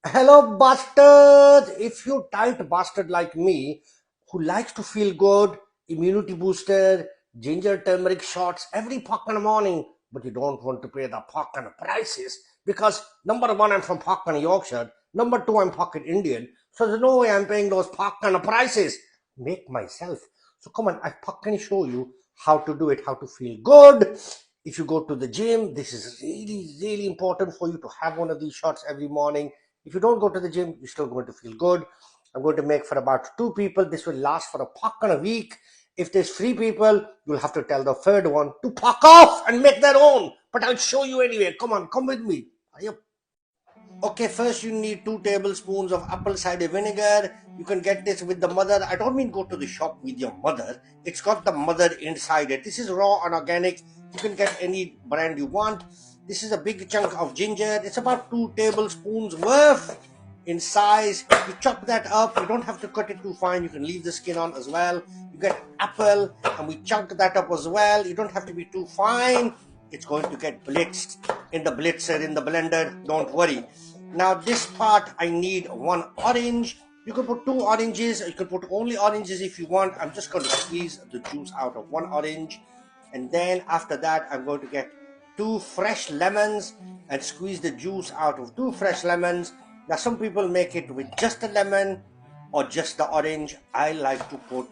Hello, bastard! If you tight bastard like me, who likes to feel good, immunity booster, ginger turmeric shots every fucking morning, but you don't want to pay the fucking prices because number one, I'm from fucking Yorkshire, number two, I'm fucking Indian, so there's no way I'm paying those fucking prices. Make myself. So come on, I fucking show you how to do it, how to feel good. If you go to the gym, this is really important for you to have one of these shots every morning. If you don't go to the gym, you're still going to feel good. I'm going to make for about 2 people. This will last for a fuck and a week. If there's 3 people, you'll have to tell the third one to fuck off and make their own. But I'll show you anyway. Come on, come with me. Okay, first you need 2 tablespoons of apple cider vinegar. You can get this with the mother. I don't mean go to the shop with your mother. It's got the mother inside it. This is raw and organic. You can get any brand you want. This is a big chunk of ginger. It's about 2 tablespoons worth in size. You chop that up. You don't have to cut it too fine. You can leave the skin on as well. You get apple and we chunk that up as well. You don't have to be too fine. It's going to get blitzed in the blitzer, in the blender. Don't worry. Now this part, I need 1 orange. You can put 2 oranges. You can put only oranges if you want. I'm just going to squeeze the juice out of 1 orange. And then after that, I'm going to get 2 fresh lemons and squeeze the juice out of 2 fresh lemons. Now some people make it with just a lemon or just the orange. I like to put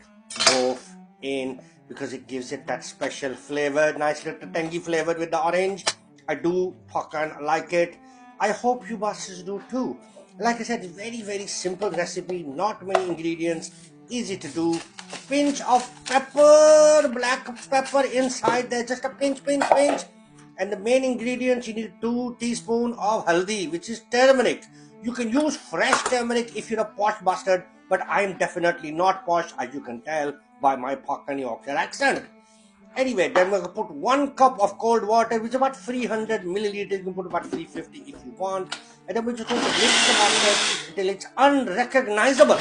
both in because it gives it that special flavor, nice little tangy flavor with the orange. I do fucking like it. I hope you bastards do too. Like I said, very simple recipe, not many ingredients, easy to do. A pinch of pepper, black pepper inside there, just a pinch. And the main ingredients, you need 2 teaspoons of haldi, which is turmeric. You can use fresh turmeric if you're a posh bastard, but I'm definitely not posh, as you can tell by my fucking Yorkshire accent. Anyway, then we're going to put 1 cup of cold water, which is about 300 milliliters. You can put about 350 if you want. And then we're just going to blitz the bastard until it's unrecognizable.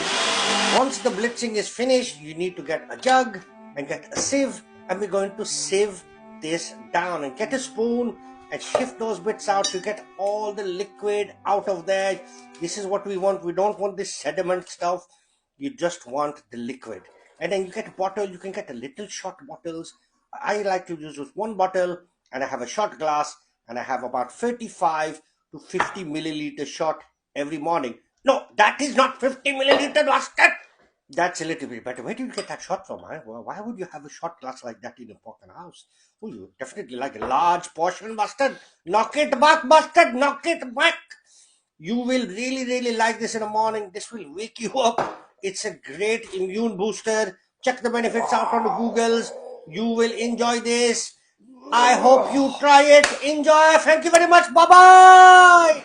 Once the blitzing is finished, you need to get a jug and get a sieve. And we're going to sieve this down and get a spoon and shift those bits out to get all the liquid out of there. This is what we want. We don't want this sediment stuff. You just want the liquid. And then you get a bottle. You can get a little shot bottles. I like to use just 1 bottle, and I have a shot glass, and I have about 35 to 50 milliliter shot every morning. No, that is not 50 milliliter, bastard. That's a little bit better. Where do you get that shot from? Huh? Well, why would you have a shot glass like that in your fucking house? Oh, you definitely like a large portion, bastard. Knock it back, bastard. Knock it back. You will really like this in the morning. This will wake you up. It's a great immune booster. Check the benefits out on the Googles. You will enjoy this. I hope you try it. Enjoy. Thank you very much. Bye-bye.